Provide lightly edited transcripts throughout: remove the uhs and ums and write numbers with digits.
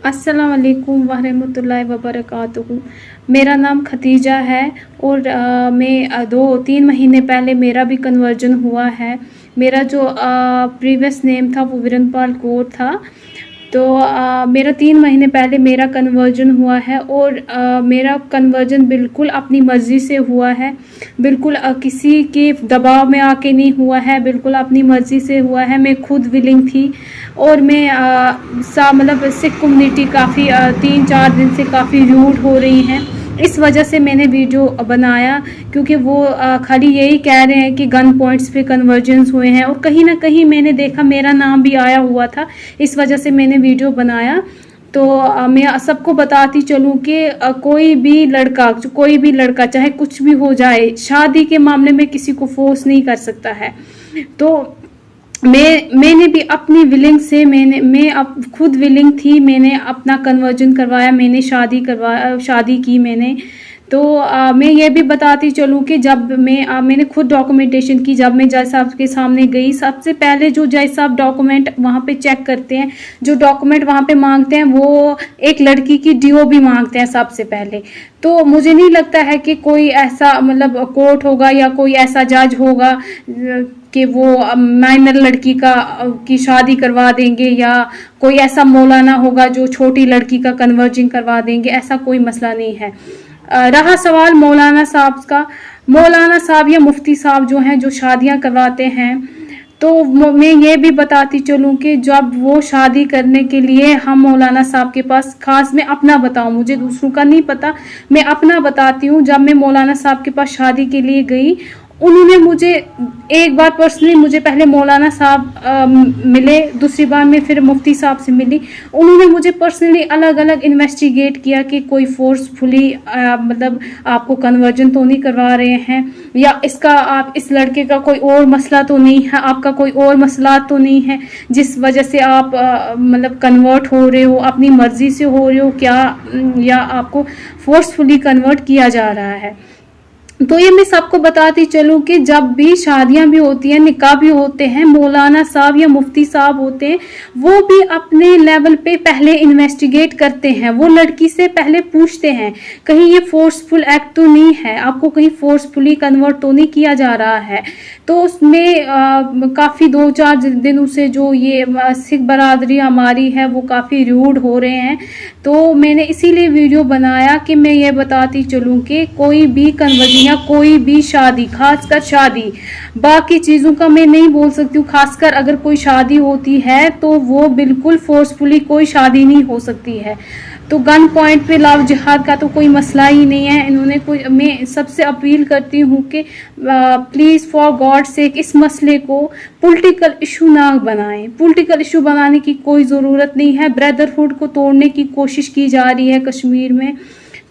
अस्सलाम वालेकुम वरहमतुल्लाहि वबरकातुहू। मेरा नाम खतीजा है और मैं 2-3 महीने पहले मेरा भी कन्वर्जन हुआ है। मेरा जो प्रीवियस नेम था वो विरनपाल कौर था। तो मेरा 3 महीने पहले मेरा कन्वर्जन हुआ है और मेरा कन्वर्जन बिल्कुल अपनी मर्ज़ी से हुआ है। बिल्कुल किसी के दबाव में आके नहीं हुआ है, बिल्कुल अपनी मर्ज़ी से हुआ है। मैं खुद विलिंग थी और मैं मतलब सिख कम्युनिटी काफ़ी 3-4 दिन से काफ़ी रूड हो रही हैं। इस वजह से मैंने वीडियो बनाया, क्योंकि वो खाली यही कह रहे हैं कि गन पॉइंट्स पे कन्वर्जेंस हुए हैं और कहीं ना कहीं मैंने देखा मेरा नाम भी आया हुआ था। इस वजह से मैंने वीडियो बनाया। तो मैं सबको बताती चलूँ कि कोई भी लड़का चाहे कुछ भी हो जाए, शादी के मामले में किसी को फोर्स नहीं कर सकता है। तो मैंने भी अपनी विलिंग से मैं अब खुद विलिंग थी, मैंने अपना कन्वर्जन करवाया, मैंने शादी की मैंने। तो मैं ये भी बताती चलूँ कि जब मैंने खुद डॉक्यूमेंटेशन की। जब मैं जज साहब के सामने गई, सबसे पहले जो जज साहब डॉक्यूमेंट वहाँ पे चेक करते हैं, जो डॉक्यूमेंट वहाँ पे मांगते हैं, वो एक लड़की की डीओ भी मांगते हैं सबसे पहले। तो मुझे नहीं लगता है कि कोई ऐसा मतलब कोर्ट होगा या कोई ऐसा जज होगा कि वो माइनर लड़की की शादी करवा देंगे, या कोई ऐसा मौलाना होगा जो छोटी लड़की का कन्वर्जिंग करवा देंगे। ऐसा कोई मसला नहीं है। रहा सवाल मौलाना साहब का, मौलाना साहब या मुफ्ती साहब जो हैं, जो शादियां करवाते हैं, तो मैं ये भी बताती चलूँ कि जब वो शादी करने के लिए हम मौलाना साहब के पास, खास मैं अपना बताऊँ, मुझे दूसरों का नहीं पता, मैं अपना बताती हूँ। जब मैं मौलाना साहब के पास शादी के लिए गई, उन्होंने मुझे एक बार पर्सनली, मुझे पहले मौलाना साहब मिले, दूसरी बार मैं फिर मुफ्ती साहब से मिली। उन्होंने मुझे पर्सनली अलग अलग इन्वेस्टिगेट किया कि कोई फोर्सफुली मतलब आपको कन्वर्जन तो नहीं करवा रहे हैं, या इस लड़के का कोई और मसला तो नहीं है, आपका कोई और मसला तो नहीं है जिस वजह से आप मतलब कन्वर्ट हो रहे हो, अपनी मर्जी से हो रहे हो क्या, या आपको फोर्सफुली कन्वर्ट किया जा रहा है। तो ये मैं सबको बताती चलूँ कि जब भी शादियां भी होती हैं, निकाह भी होते हैं, मौलाना साहब या मुफ्ती साहब होते हैं, वो भी अपने लेवल पे पहले इन्वेस्टिगेट करते हैं। वो लड़की से पहले पूछते हैं कहीं ये फोर्सफुल एक्ट तो नहीं है, आपको कहीं फोर्सफुली कन्वर्ट तो नहीं किया जा रहा है। तो उसमें काफ़ी 2-4 दिनों से जो ये सिख बरादरी हमारी है वो काफ़ी रूड हो रहे हैं। तो मैंने इसीलिए वीडियो बनाया कि मैं ये बताती चलूँ कि कोई भी कन्वर्जन या कोई भी शादी, खासकर शादी, बाकी चीज़ों का मैं नहीं बोल सकती हूँ, खासकर अगर कोई शादी होती है तो वो बिल्कुल फोर्सफुली कोई शादी नहीं हो सकती है। तो गन पॉइंट पे लव जिहाद का तो कोई मसला ही नहीं है। इन्होंने कोई, मैं सबसे अपील करती हूँ कि प्लीज़ फॉर गॉड सेक इस मसले को पॉलिटिकल इशू ना बनाएं। पॉलिटिकल इशू बनाने की कोई ज़रूरत नहीं है। ब्रदरहुड को तोड़ने की कोशिश की जा रही है कश्मीर में।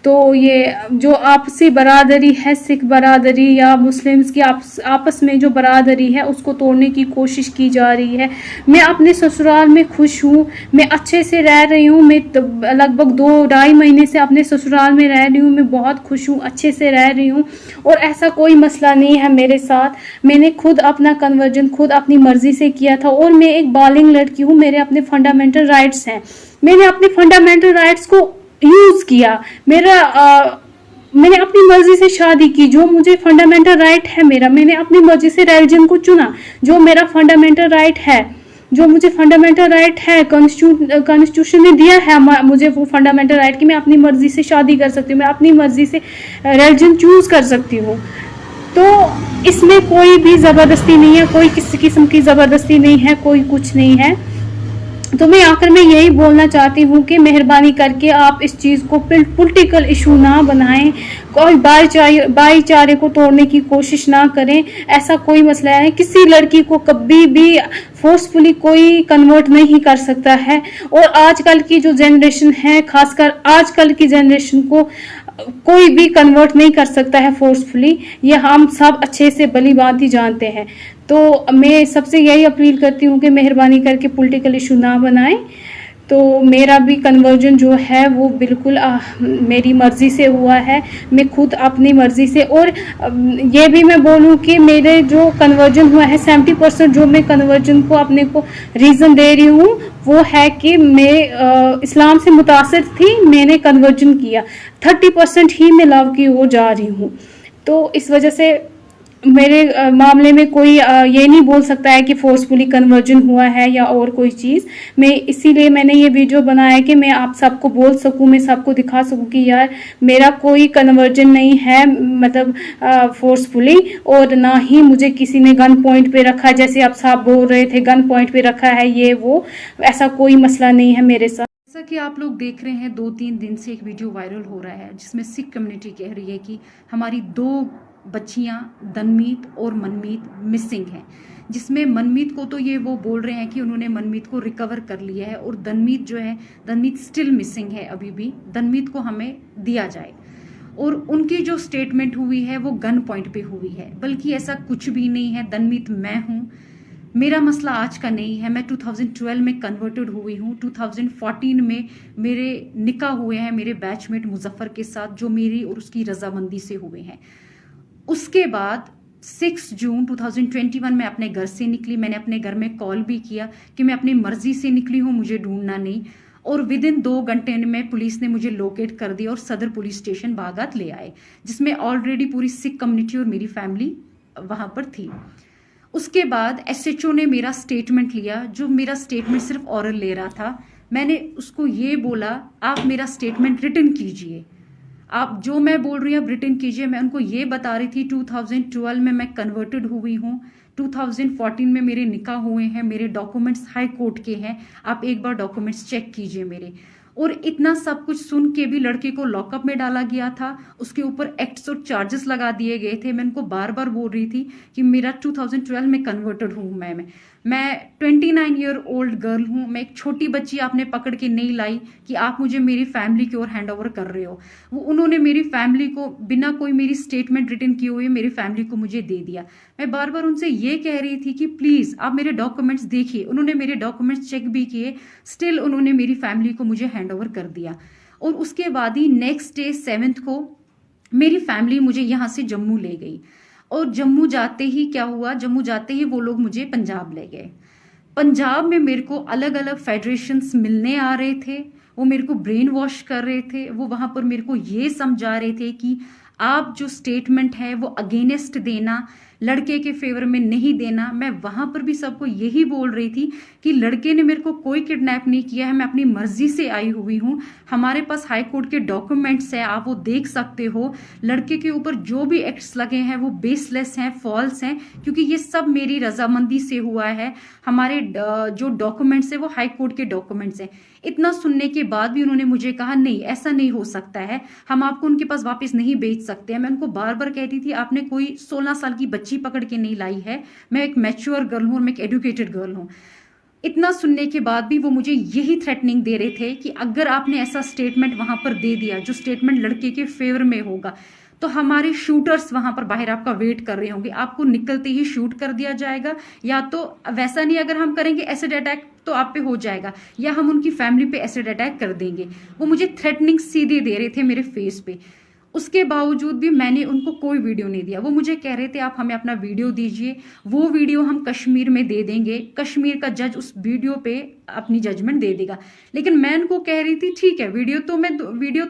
तो ये जो आपसी बरादरी है, सिख बरादरी या मुस्लिम्स की आपस में जो बरादरी है, उसको तोड़ने की कोशिश की जा रही है। मैं अपने ससुराल में खुश हूँ, मैं अच्छे से रह रही हूँ। मैं लगभग 2-2.5 महीने से अपने ससुराल में रह रही हूँ। मैं बहुत खुश हूँ, अच्छे से रह रही हूँ और ऐसा कोई मसला नहीं है मेरे साथ। मैंने खुद अपना कन्वर्जन खुद अपनी मर्जी से किया था और मैं एक बालिग लड़की हूँ। मेरे अपने फंडामेंटल राइट्स हैं। मैंने अपने फंडामेंटल राइट्स को यूज किया। मैंने अपनी मर्जी से शादी की, जो मुझे फंडामेंटल राइट है मेरा। मैंने अपनी मर्जी से रिलीजन को चुना, जो मेरा फंडामेंटल राइट है, जो मुझे फंडामेंटल राइट है, कॉन्स्टिट्यूशन ने दिया है मुझे वो फंडामेंटल राइट कि मैं अपनी मर्जी से शादी कर सकती हूँ, मैं अपनी मर्जी से रिलीजन चूज कर सकती हूँ। तो इसमें कोई भी ज़बरदस्ती नहीं है, कोई किसी किस्म की ज़बरदस्ती नहीं है, कोई कुछ नहीं है। तो मैं आखिर में यही बोलना चाहती हूँ कि मेहरबानी करके आप इस चीज़ को पॉलिटिकल इशू ना बनाएं, कोई भाईचारे को तोड़ने की कोशिश ना करें। ऐसा कोई मसला है, किसी लड़की को कभी भी फोर्सफुली कोई कन्वर्ट नहीं कर सकता है। और आजकल की जो जनरेशन है, खासकर आजकल की जनरेशन को कोई भी कन्वर्ट नहीं कर सकता है फोर्सफुली, ये हम सब अच्छे से भली भांति जानते हैं। तो मैं सबसे यही अपील करती हूँ कि मेहरबानी करके पॉलिटिकल इशू ना बनाएं। तो मेरा भी कन्वर्जन जो है वो बिल्कुल मेरी मर्ज़ी से हुआ है, मैं खुद अपनी मर्ज़ी से। और ये भी मैं बोलूँ कि मेरे जो कन्वर्जन हुआ है 70% जो मैं कन्वर्जन को अपने को रीज़न दे रही हूँ वो है कि मैं इस्लाम से मुतासिर थी, मैंने कन्वर्जन किया। 30% ही मैं लव की ओर जा रही हूँ। तो इस वजह से मेरे मामले में कोई ये नहीं बोल सकता है कि फोर्सफुली कन्वर्जन हुआ है या और कोई चीज़। मैं इसीलिए मैंने ये वीडियो बनाया कि मैं आप सबको बोल सकूं, मैं सबको दिखा सकूं कि यार मेरा कोई कन्वर्जन नहीं है, मतलब फोर्सफुली, और ना ही मुझे किसी ने गन पॉइंट पे रखा, जैसे आप सब बोल रहे थे गन पॉइंट पे रखा है ये वो, ऐसा कोई मसला नहीं है मेरे साथ। जैसा कि आप लोग देख रहे हैं 2-3 दिन से एक वीडियो वायरल हो रहा है जिसमें सिख कम्युनिटी कह रही है कि हमारी 2 बच्चियां दनमीत और मनमीत मिसिंग हैं, जिसमें मनमीत को तो ये वो बोल रहे हैं कि उन्होंने मनमीत को रिकवर कर लिया है और दनमीत जो है, दनमीत स्टिल मिसिंग है अभी भी, दनमीत को हमें दिया जाए। और उनकी जो स्टेटमेंट हुई है वो गन पॉइंट पे हुई है, बल्कि ऐसा कुछ भी नहीं है। दनमीत मैं हूँ, मेरा मसला आज का नहीं है। मैं 2012 में कन्वर्टेड हुई हूँ। 2014 में मेरे निकाह हुए हैं मेरे बैचमेट मुजफ्फर के साथ, जो मेरी और उसकी रजामंदी से हुए हैं। उसके बाद 6 जून 2021 में अपने घर से निकली। मैंने अपने घर में कॉल भी किया कि मैं अपनी मर्जी से निकली हूँ, मुझे ढूंढना नहीं। और विद इन 2 घंटे में पुलिस ने मुझे लोकेट कर दिया और सदर पुलिस स्टेशन बागात ले आए, जिसमें ऑलरेडी पूरी सिख कम्युनिटी और मेरी फैमिली वहां पर थी। उसके बाद एसएचओ ने मेरा स्टेटमेंट लिया, जो मेरा स्टेटमेंट सिर्फ ऑरल ले रहा था। मैंने उसको ये बोला, आप मेरा स्टेटमेंट रिटन कीजिए, आप जो मैं बोल रही हूँ आप रिटन कीजिए। मैं उनको ये बता रही थी 2012 में मैं कन्वर्टेड हुई हूँ, 2014 में मेरे निकाह हुए हैं, मेरे डॉक्यूमेंट्स हाई कोर्ट के हैं, आप एक बार डॉक्यूमेंट्स चेक कीजिए मेरे। और इतना सब कुछ सुन के भी लड़के को लॉकअप में डाला गया था, उसके ऊपर एक्ट्स और चार्जेस लगा दिए गए थे। मैं उनको बार बार बोल रही थी कि मेरा 2012 में कन्वर्टेड हूँ, मैं 29 ईयर ओल्ड गर्ल हूँ, मैं एक छोटी बच्ची आपने पकड़ के नहीं लाई कि आप मुझे मेरी फैमिली की ओर हैंड ओवर कर रहे हो। वो उन्होंने मेरी फैमिली को बिना कोई मेरी स्टेटमेंट रिटन किए हुए मेरी फैमिली को मुझे दे दिया। मैं बार बार उनसे ये कह रही थी कि प्लीज आप मेरे डॉक्यूमेंट्स देखिए। उन्होंने मेरे डॉक्यूमेंट्स चेक भी किए, स्टिल उन्होंने मेरी फैमिली को मुझे हैंड ओवर कर दिया। और उसके बाद ही नेक्स्ट डे 7th को मेरी फैमिली मुझे यहाँ से जम्मू ले गई। और जम्मू जाते ही क्या हुआ, जम्मू जाते ही वो लोग मुझे पंजाब ले गए। पंजाब में मेरे को अलग अलग फेडरेशंस मिलने आ रहे थे, वो मेरे को ब्रेन वॉश कर रहे थे। वो वहां पर मेरे को ये समझा रहे थे कि आप जो स्टेटमेंट है वो अगेंस्ट देना, लड़के के फेवर में नहीं देना। मैं वहां पर भी सबको यही बोल रही थी कि लड़के ने मेरे को कोई किडनैप नहीं किया है, मैं अपनी मर्जी से आई हुई हूँ। हमारे पास हाई कोर्ट के डॉक्यूमेंट्स है, आप वो देख सकते हो। लड़के के ऊपर जो भी एक्ट्स लगे हैं वो बेसलेस हैं, फॉल्स हैं, क्योंकि ये सब मेरी रजामंदी से हुआ है। हमारे जो डॉक्यूमेंट्स है वो हाई कोर्ट के डॉक्यूमेंट्स हैं। इतना सुनने के बाद भी उन्होंने मुझे कहा नहीं ऐसा नहीं हो सकता है, हम आपको उनके पास वापस नहीं भेज सकते हैं। मैं उनको बार बार कहती थी आपने कोई 16 साल की बच्ची पकड़ के नहीं लाई है, मैं एक मैच्योर गर्ल हूं और मैं एक एडुकेटेड गर्ल हूं। इतना सुनने के बाद भी वो मुझे यही थ्रेटनिंग दे रहे थे कि अगर आपने ऐसा स्टेटमेंट वहां पर दे दिया जो स्टेटमेंट लड़के के फेवर में होगा, तो हमारे शूटर्स वहां पर बाहर आपका वेट कर रहे होंगे, आपको निकलते ही शूट कर दिया जाएगा, या तो वैसा नहीं अगर हम करेंगे एसिड अटैक तो आप पे हो जाएगा, या हम उनकी फैमिली पे एसिड अटैक कर देंगे। वो मुझे थ्रेटनिंग सीधे दे रहे थे मेरे फेस पे। उसके बावजूद भी मैंने उनको कोई वीडियो नहीं दिया। वो मुझे कह रहे थे आप हमें अपना वीडियो दीजिए, वो वीडियो हम कश्मीर में दे देंगे, कश्मीर का जज उस वीडियो पे अपनी जजमेंट दे देगा। लेकिन मैं उनको कह रही थी ठीक है वीडियो तो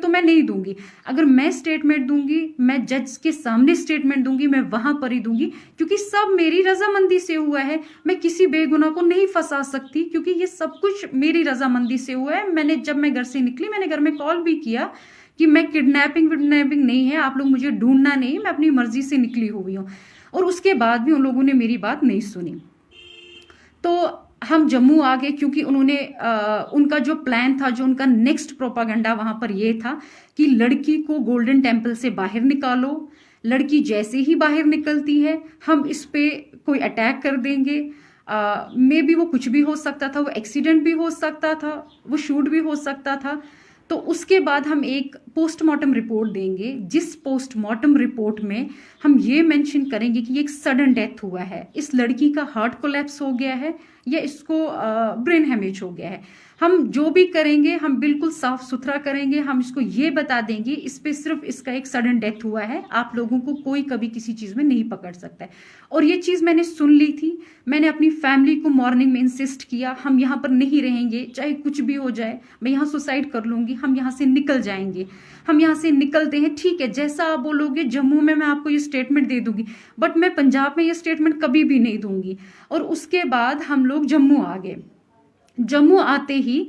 मैं नहीं दूंगी, अगर मैं स्टेटमेंट दूंगी, मैं जज के सामने स्टेटमेंट दूंगी, मैं वहां पर ही दूंगी, क्योंकि सब मेरी रजामंदी से हुआ है। मैं किसी बेगुनाह को नहीं फंसा सकती, क्योंकि ये सब कुछ मेरी रजामंदी से हुआ है। जब मैं घर से निकली मैंने घर में कॉल भी किया कि मैं किडनैपिंग नहीं है, आप लोग मुझे ढूंढना नहीं, मैं अपनी मर्जी से निकली हुई हूँ। और उसके बाद भी उन लोगों ने मेरी बात नहीं सुनी। तो हम जम्मू आ गए, क्योंकि उन्होंने उनका जो प्लान था, जो उनका नेक्स्ट प्रोपागेंडा वहां पर यह था कि लड़की को गोल्डन टेम्पल से बाहर निकालो, लड़की जैसे ही बाहर निकलती है हम इस पे कोई अटैक कर देंगे। मे बी वो कुछ भी हो सकता था, वो एक्सीडेंट भी हो सकता था, वो शूट भी हो सकता था। तो उसके बाद हम एक पोस्टमार्टम रिपोर्ट देंगे, जिस पोस्टमार्टम रिपोर्ट में हम ये मेंशन करेंगे कि एक सडन डेथ हुआ है, इस लड़की का हार्ट कोलैप्स हो गया है या इसको ब्रेन हेमेज हो गया है। हम जो भी करेंगे हम बिल्कुल साफ सुथरा करेंगे, हम इसको ये बता देंगे इस पे सिर्फ इसका एक सडन डेथ हुआ है, आप लोगों को कोई कभी किसी चीज में नहीं पकड़ सकता है। और ये चीज मैंने सुन ली थी, मैंने अपनी फैमिली को मॉर्निंग में इंसिस्ट किया, हम यहाँ पर नहीं रहेंगे, चाहे कुछ भी हो जाए, मैं यहाँ सुसाइड कर लूंगी, हम यहाँ से निकल जाएंगे, हम यहाँ से निकलते हैं, ठीक है जैसा आप बोलोगे, जम्मू में मैं आपको ये स्टेटमेंट दे दूंगी, बट मैं पंजाब में ये स्टेटमेंट कभी भी नहीं दूंगी। और उसके बाद हम लोग जम्मू आ गए। जम्मू आते ही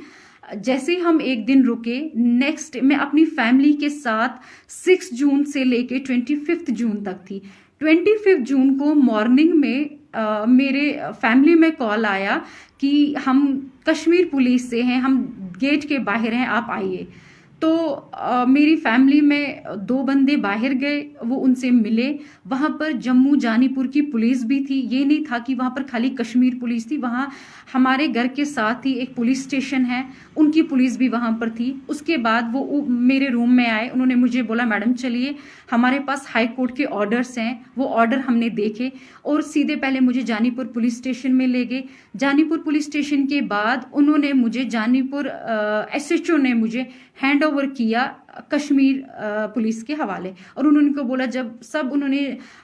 जैसे ही हम एक दिन रुके, नेक्स्ट मैं अपनी फैमिली के साथ 6 जून से लेके 25 जून तक थी। 25 जून को मॉर्निंग में मेरे फैमिली में कॉल आया कि हम कश्मीर पुलिस से हैं, हम गेट के बाहर हैं, आप आइए। तो मेरी फैमिली में 2 बंदे बाहर गए, वो उनसे मिले। वहां पर जम्मू जानीपुर की पुलिस भी थी, ये नहीं था कि वहां पर खाली कश्मीर पुलिस थी, वहां हमारे घर के साथ ही एक पुलिस स्टेशन है, उनकी पुलिस भी वहां पर थी। उसके बाद वो मेरे रूम में आए, उन्होंने मुझे बोला मैडम चलिए, हमारे पास हाई कोर्ट के ऑर्डर्स हैं, वो ऑर्डर हमने देखे और सीधे पहले मुझे जानीपुर पुलिस स्टेशन में ले गए। जानीपुर पुलिस स्टेशन के बाद उन्होंने मुझे जानीपुर SHO ने मुझे हैंड ओवर किया कश्मीर पुलिस के हवाले। और उन्होंने को बोला, जब सब उन्होंने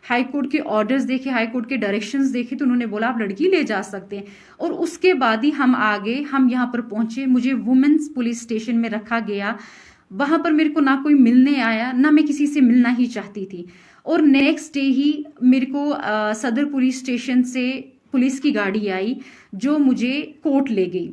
हाई कोर्ट के ऑर्डर्स देखे, हाई कोर्ट के डायरेक्शंस देखे, तो उन्होंने बोला आप लड़की ले जा सकते हैं। और उसके बाद ही हम आ गए, हम यहाँ पर पहुंचे, मुझे वुमेन्स पुलिस स्टेशन में रखा गया। वहां पर मेरे को ना कोई मिलने आया, ना मैं किसी से मिलना ही चाहती थी। और नेक्स्ट डे ही मेरे को सदर पुलिस स्टेशन से पुलिस की गाड़ी आई जो मुझे कोर्ट ले गई।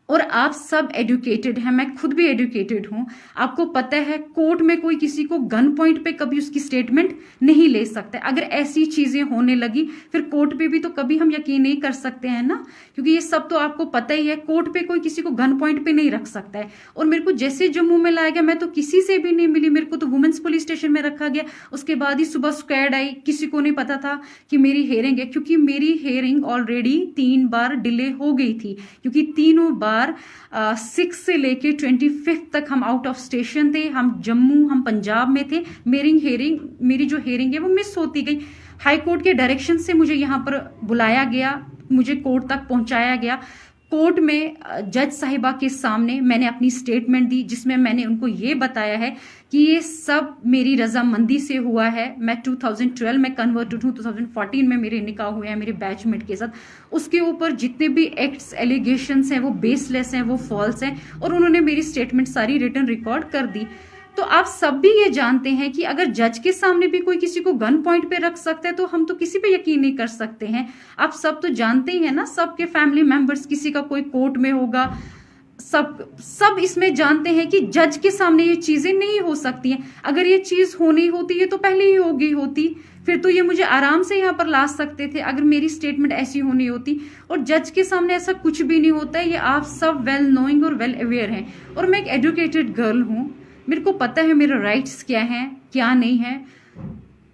और आप सब एजुकेटेड हैं, मैं खुद भी एजुकेटेड हूं, आपको पता है कोर्ट में कोई किसी को गन पॉइंट पे कभी उसकी स्टेटमेंट नहीं ले सकता। अगर ऐसी चीजें होने लगी फिर कोर्ट पे भी तो कभी हम यकीन नहीं कर सकते हैं ना, क्योंकि ये सब तो आपको पता ही है, कोर्ट पे कोई किसी को गन पॉइंट पे नहीं रख सकता है। और मेरे को जैसे जम्मू में लाया गया, मैं तो किसी से भी नहीं मिली, मेरे को तो वुमेन्स पुलिस स्टेशन में रखा गया। उसके बाद ही सुबह स्क्वाड आई, किसी को नहीं पता था कि मेरी हेयरिंग है, क्योंकि मेरी हेयरिंग ऑलरेडी 3 बार डिले हो गई थी, क्योंकि तीनों बार 6 से लेके 25 तक हम आउट ऑफ स्टेशन थे, हम जम्मू, हम पंजाब में थे। मेरी जो हेयरिंग है वो मिस होती गई। हाई कोर्ट के डायरेक्शन से मुझे यहाँ पर बुलाया गया, मुझे कोर्ट तक पहुंचाया गया। कोर्ट में जज साहिबा के सामने मैंने अपनी स्टेटमेंट दी, जिसमें मैंने उनको ये बताया है कि ये सब मेरी रजामंदी से हुआ है। मैं 2012 में कन्वर्टेड हूँ, 2014 में मेरे निकाह हुए हैं मेरे बैचमेट के साथ। उसके ऊपर जितने भी एक्ट्स एलिगेशंस हैं वो बेसलेस हैं, वो फॉल्स हैं। और उन्होंने मेरी स्टेटमेंट सारी रिटन रिकॉर्ड कर दी। तो आप सब भी ये जानते हैं कि अगर जज के सामने भी कोई किसी को गन पॉइंट पे रख सकता है तो हम तो किसी पे यकीन नहीं कर सकते हैं। आप सब तो जानते ही हैं ना, सबके फैमिली मेंबर्स, किसी का कोई कोर्ट में होगा, सब इसमें जानते हैं कि जज के सामने ये चीजें नहीं हो सकती हैं। अगर ये चीज होनी होती है तो पहले ही हो गई होती, फिर तो ये मुझे आराम से यहाँ पर ला सकते थे अगर मेरी स्टेटमेंट ऐसी होनी होती। और जज के सामने ऐसा कुछ भी नहीं होता है, ये आप सब वेल नोइंग और वेल अवेयर हैं। और मैं एक एजुकेटेड गर्ल हूँ, मेरे को पता है मेरे राइट्स क्या हैं क्या नहीं है।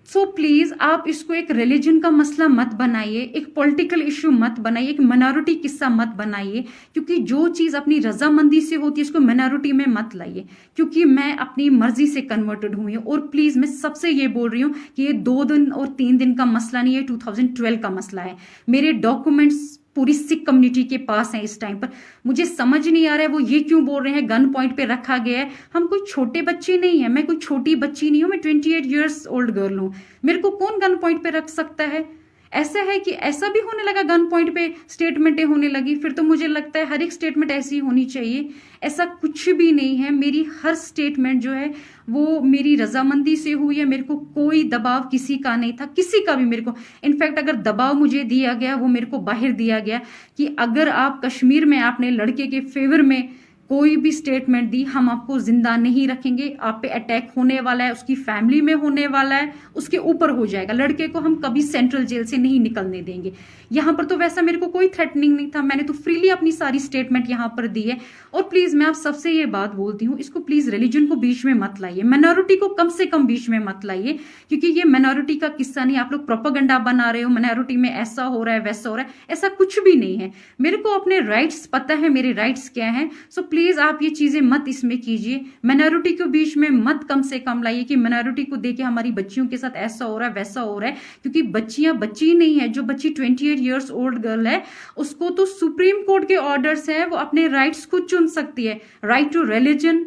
सो प्लीज आप इसको एक रिलीजन का मसला मत बनाइए, एक पॉलिटिकल इश्यू मत बनाइए, एक माइनॉरिटी किस्सा मत बनाइए, क्योंकि जो चीज अपनी रजामंदी से होती है उसको माइनॉरिटी में मत लाइए। क्योंकि मैं अपनी मर्जी से कन्वर्टेड हुई हूँ। और प्लीज मैं सबसे ये बोल रही हूँ कि ये 2 दिन और 3 दिन का मसला नहीं है, 2012 का मसला है। मेरे डॉक्यूमेंट्स पूरी सिख कम्युनिटी के पास है इस टाइम पर। मुझे समझ नहीं आ रहा है वो ये क्यों बोल रहे हैं गन पॉइंट पे रखा गया है। हम कोई छोटे बच्चे नहीं है, मैं कोई छोटी बच्ची नहीं हूं, मैं 28 ईयर्स ओल्ड गर्ल हूं। मेरे को कौन गन पॉइंट पे रख सकता है? ऐसा है कि ऐसा भी होने लगा, गन पॉइंट पे स्टेटमेंटें होने लगी, फिर तो मुझे लगता है हर एक स्टेटमेंट ऐसी होनी चाहिए। ऐसा कुछ भी नहीं है, मेरी हर स्टेटमेंट जो है वो मेरी रजामंदी से हुई है। मेरे को कोई दबाव किसी का नहीं था, किसी का भी मेरे को। इनफैक्ट अगर दबाव मुझे दिया गया वो मेरे को बाहर दिया गया कि अगर आप कश्मीर में आपने लड़के के फेवर में कोई भी स्टेटमेंट दी, हम आपको जिंदा नहीं रखेंगे, आप पे अटैक होने वाला है, उसकी फैमिली में होने वाला है, उसके ऊपर हो जाएगा। लड़के को हम कभी सेंट्रल जेल से नहीं निकलने देंगे। यहाँ पर तो वैसा मेरे को कोई थ्रेटनिंग नहीं था, मैंने तो फ्रीली अपनी सारी स्टेटमेंट यहाँ पर दी है। और प्लीज मैं आप सबसे ये बात बोलती हूँ, इसको प्लीज रिलीजन को बीच में मत लाइए, माइनॉरिटी को कम से कम बीच में मत लाइए, क्योंकि ये माइनॉरिटी का किस्सा नहीं। आप लोग प्रोपेगेंडा बना रहे हो, माइनॉरिटी में ऐसा हो रहा है वैसा हो रहा है, ऐसा कुछ भी नहीं है। मेरे को अपने राइट्स पता है, मेरे राइट्स क्या है। सो प्लीज प्लीज आप ये चीजें मत इसमें कीजिए, माइनॉरिटी के बीच में मत कम से कम लाइए कि माइनॉरिटी को देके हमारी बच्चियों के साथ ऐसा हो रहा है वैसा हो रहा है, क्योंकि बच्चियां बच्ची नहीं है। जो बच्ची 28 ईयर्स ओल्ड गर्ल है उसको तो सुप्रीम कोर्ट के ऑर्डर्स है, वो अपने राइट्स खुद चुन सकती है, right to religion,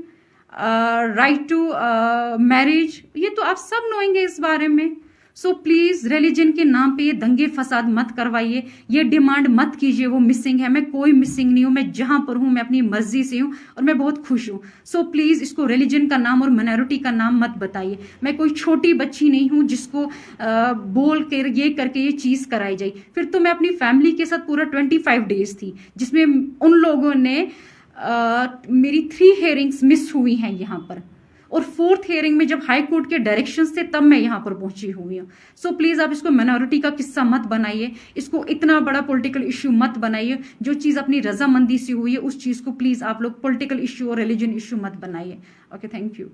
right to marriage, ये तो आप सब नोएंगे इस बारे में। सो प्लीज रिलीजन के नाम पे ये दंगे फसाद मत करवाइए, ये डिमांड मत कीजिए वो मिसिंग है। मैं कोई मिसिंग नहीं हूं, मैं जहां पर हूं मैं अपनी मर्जी से हूं और मैं बहुत खुश हूं। सो प्लीज इसको रिलीजन का नाम और माइनॉरिटी का नाम मत बताइए। मैं कोई छोटी बच्ची नहीं हूं जिसको बोल कर ये करके ये चीज कराई जाए। फिर तो मैं अपनी फैमिली के साथ पूरा 25 डेज थी, जिसमें उन लोगों ने मेरी 3 हियरिंग्स मिस हुई हैं यहाँ पर, और 4th हियरिंग में जब हाई कोर्ट के डायरेक्शंस थे तब मैं यहाँ पर पहुंची हुई हूँ। सो प्लीज आप इसको माइनॉरिटी का किस्सा मत बनाइए, इसको इतना बड़ा पॉलिटिकल इश्यू मत बनाइए। जो चीज अपनी रजामंदी से हुई है उस चीज को प्लीज आप लोग पॉलिटिकल इश्यू और रिलीजन इश्यू मत बनाइए। Okay, thank you.